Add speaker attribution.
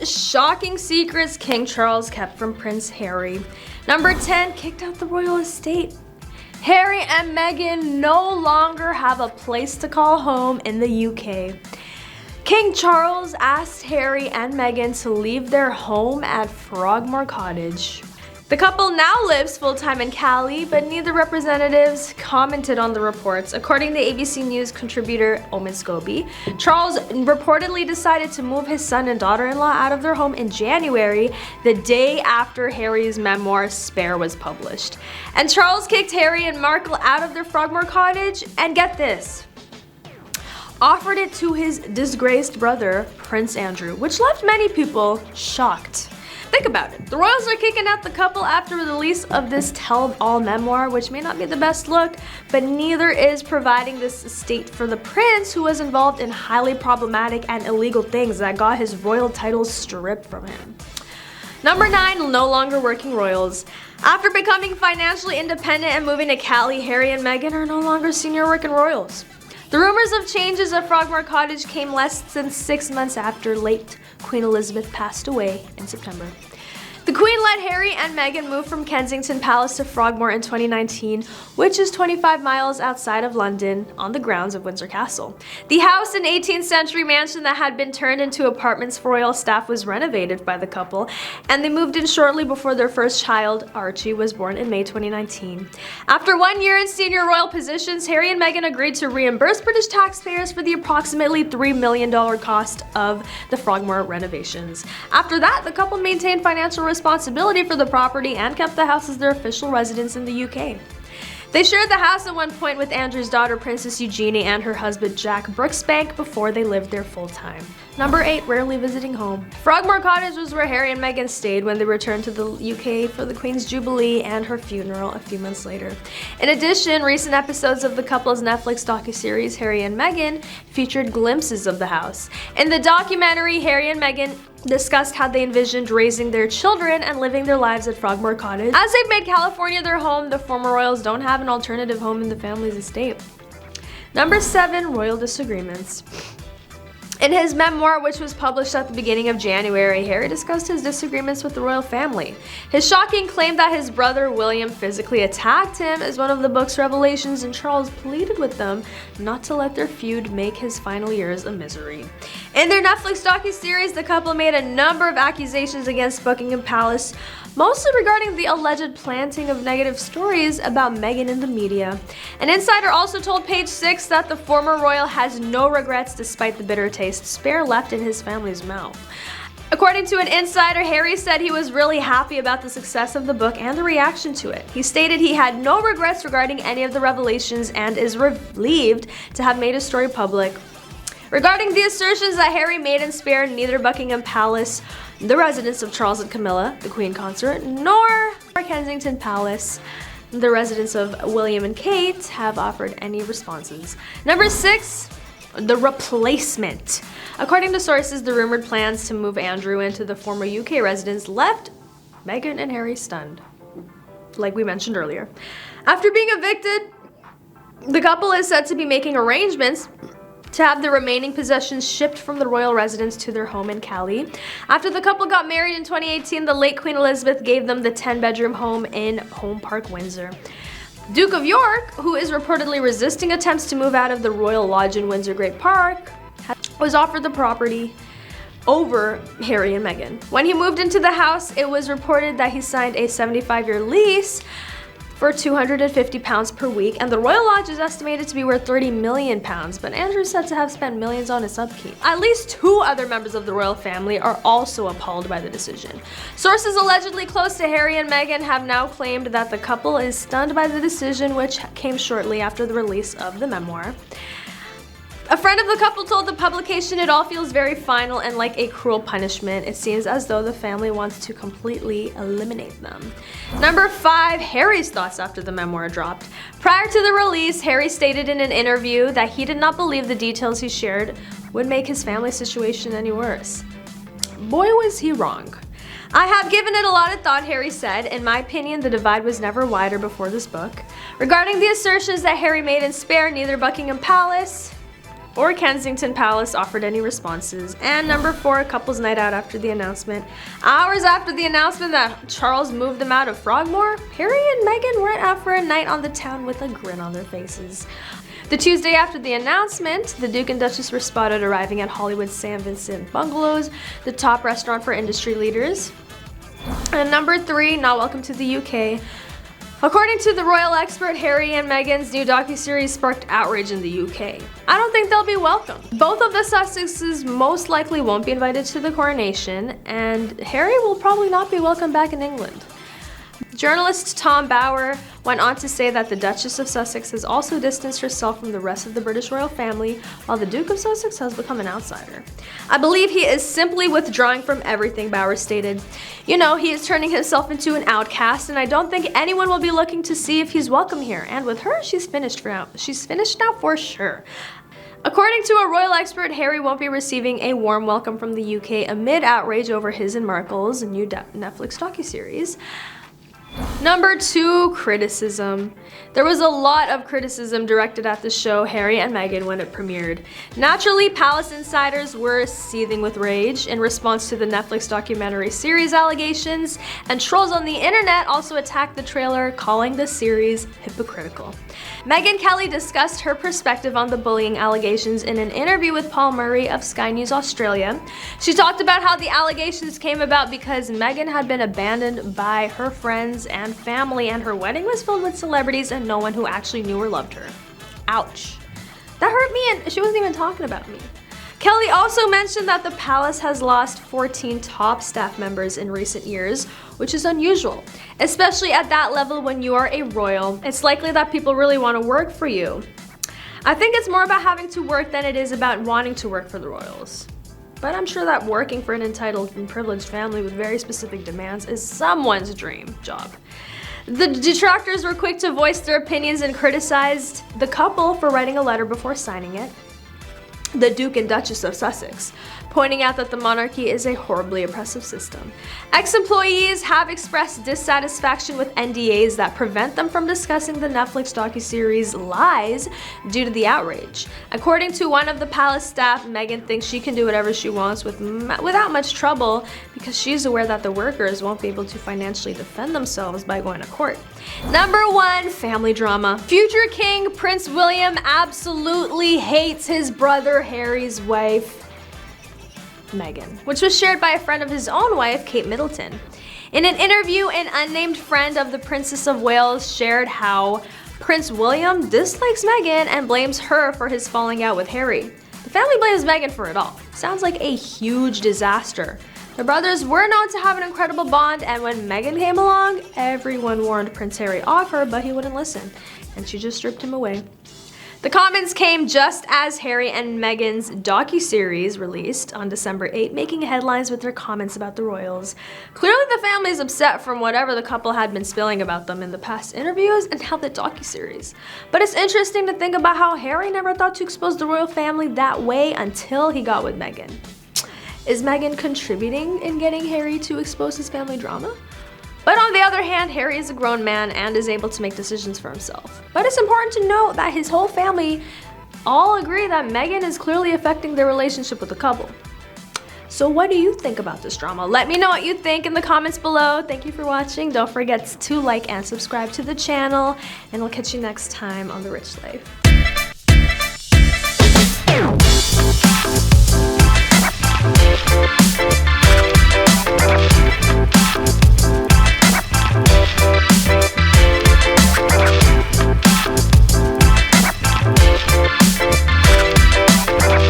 Speaker 1: shocking secrets King Charles kept from Prince Harry. Number 10, kicked out the royal estate. Harry and Meghan no longer have a place to call home in the UK. King Charles asked Harry and Meghan to leave their home at Frogmore Cottage. The couple now lives full-time in Cali, but neither representatives commented on the reports. According to ABC News contributor Omen Scobie, Charles reportedly decided to move his son and daughter-in-law out of their home in January, the day after Harry's memoir Spare was published. And Charles kicked Harry and Markle out of their Frogmore Cottage, and get this, offered it to his disgraced brother, Prince Andrew, which left many people shocked. Think about it. The royals are kicking out the couple after the release of this tell-all memoir, which may not be the best look, but neither is providing this estate for the prince, who was involved in highly problematic and illegal things that got his royal titles stripped from him. Number 9, no longer working royals. After becoming financially independent and moving to Cali, Harry and Meghan are no longer senior working royals. The rumors of changes at Frogmore Cottage came less than 6 months after late Queen Elizabeth passed away in September. The Queen let Harry and Meghan move from Kensington Palace to Frogmore in 2019, which is 25 miles outside of London on the grounds of Windsor Castle. The house, an 18th century mansion that had been turned into apartments for royal staff, was renovated by the couple, and they moved in shortly before their first child, Archie, was born in May 2019. After 1 year in senior royal positions, Harry and Meghan agreed to reimburse British taxpayers for the approximately $3 million cost of the Frogmore renovations. After that, the couple maintained financial responsibility for the property and kept the house as their official residence in the UK. They shared the house at one point with Andrew's daughter, Princess Eugenie, and her husband, Jack Brooksbank, before they lived there full-time. Number 8, rarely visiting home. Frogmore Cottage was where Harry and Meghan stayed when they returned to the UK for the Queen's Jubilee and her funeral a few months later. In addition, recent episodes of the couple's Netflix docuseries, Harry and Meghan, featured glimpses of the house. In the documentary, Harry and Meghan discussed how they envisioned raising their children and living their lives at Frogmore Cottage. As they've made California their home, the former royals don't have an alternative home in the family's estate. Number 7, royal disagreements. In his memoir, which was published at the beginning of January, Harry discussed his disagreements with the royal family. His shocking claim that his brother William physically attacked him is one of the book's revelations, and Charles pleaded with them not to let their feud make his final years a misery. In their Netflix docuseries, the couple made a number of accusations against Buckingham Palace, mostly regarding the alleged planting of negative stories about Meghan in the media. An insider also told Page 6 that the former royal has no regrets despite the bitter taste Spare left in his family's mouth. According to an insider, Harry said he was really happy about the success of the book and the reaction to it. He stated he had no regrets regarding any of the revelations and is relieved to have made his story public. Regarding the assertions that Harry made in Spare, neither Buckingham Palace, the residence of Charles and Camilla, the Queen Consort, nor Kensington Palace, the residence of William and Kate, have offered any responses. Number 6, the replacement. According to sources, the rumored plans to move Andrew into the former UK residence left Meghan and Harry stunned, like we mentioned earlier. After being evicted, the couple is said to be making arrangements to have the remaining possessions shipped from the royal residence to their home in Cali. After the couple got married in 2018, the late Queen Elizabeth gave them the 10-bedroom home in Home Park, Windsor. Duke of York, who is reportedly resisting attempts to move out of the Royal Lodge in Windsor Great Park, was offered the property over Harry and Meghan. When he moved into the house, it was reported that he signed a 75-year lease for £250 per week, and the Royal Lodge is estimated to be worth £30 million, but Andrew is said to have spent millions on its upkeep. At least 2 other members of the royal family are also appalled by the decision. Sources allegedly close to Harry and Meghan have now claimed that the couple is stunned by the decision, which came shortly after the release of the memoir. A friend of the couple told the publication, "It all feels very final and like a cruel punishment. It seems as though the family wants to completely eliminate them." Number 5, Harry's thoughts after the memoir dropped. Prior to the release, Harry stated in an interview that he did not believe the details he shared would make his family situation any worse. Boy, was he wrong. "I have given it a lot of thought," Harry said. "In my opinion, the divide was never wider before this book. Regarding the assertions that Harry made in Spare, neither Buckingham Palace or Kensington Palace offered any responses. And number 4, couples night out after the announcement. Hours after the announcement that Charles moved them out of Frogmore, Harry and Meghan went out for a night on the town with a grin on their faces. The Tuesday after the announcement, the Duke and Duchess were spotted arriving at Hollywood's St. Vincent Bungalows, the top restaurant for industry leaders. And number 3, not welcome to the UK. According to the royal expert, Harry and Meghan's new docuseries sparked outrage in the UK. I don't think they'll be welcome. Both of the Sussexes most likely won't be invited to the coronation, and Harry will probably not be welcome back in England. Journalist Tom Bower went on to say that the Duchess of Sussex has also distanced herself from the rest of the British royal family, while the Duke of Sussex has become an outsider. I believe he is simply withdrawing from everything, Bower stated. You know, he is turning himself into an outcast, and I don't think anyone will be looking to see if he's welcome here. And with her, she's finished now for sure. According to a royal expert, Harry won't be receiving a warm welcome from the UK amid outrage over his and Markle's new Netflix docuseries. Number 2, criticism. There was a lot of criticism directed at the show Harry and Meghan when it premiered. Naturally, palace insiders were seething with rage in response to the Netflix documentary series allegations, and trolls on the internet also attacked the trailer, calling the series hypocritical. Megyn Kelly discussed her perspective on the bullying allegations in an interview with Paul Murray of Sky News Australia. She talked about how the allegations came about because Meghan had been abandoned by her friends and family, and her wedding was filled with celebrities and no one who actually knew or loved her. Ouch. That hurt me, and she wasn't even talking about me. Kelly also mentioned that the palace has lost 14 top staff members in recent years, which is unusual, especially at that level when you are a royal. It's likely that people really want to work for you. I think it's more about having to work than it is about wanting to work for the royals. But I'm sure that working for an entitled and privileged family with very specific demands is someone's dream job. The detractors were quick to voice their opinions and criticized the couple for writing a letter before signing it, the Duke and Duchess of Sussex, pointing out that the monarchy is a horribly oppressive system. Ex-employees have expressed dissatisfaction with NDAs that prevent them from discussing the Netflix docuseries Lies due to the outrage. According to one of the palace staff, Meghan thinks she can do whatever she wants without much trouble because she's aware that the workers won't be able to financially defend themselves by going to court. Number 1, family drama. Future King Prince William absolutely hates his brother Harry's wife, Meghan, which was shared by a friend of his own wife, Kate Middleton. In an interview, an unnamed friend of the Princess of Wales shared how Prince William dislikes Meghan and blames her for his falling out with Harry. The family blames Meghan for it all. Sounds like a huge disaster. The brothers were known to have an incredible bond, and when Meghan came along, everyone warned Prince Harry off her, but he wouldn't listen, and she just stripped him away. The comments came just as Harry and Meghan's docuseries released on December 8, making headlines with their comments about the royals. Clearly the family is upset from whatever the couple had been spilling about them in the past interviews and now the docuseries. But it's interesting to think about how Harry never thought to expose the royal family that way until he got with Meghan. Is Meghan contributing in getting Harry to expose his family drama? But on the other hand, Harry is a grown man and is able to make decisions for himself. But it's important to note that his whole family all agree that Meghan is clearly affecting their relationship with the couple. So what do you think about this drama? Let me know what you think in the comments below. Thank you for watching. Don't forget to like and subscribe to the channel, and I'll catch you next time on The Rich Life.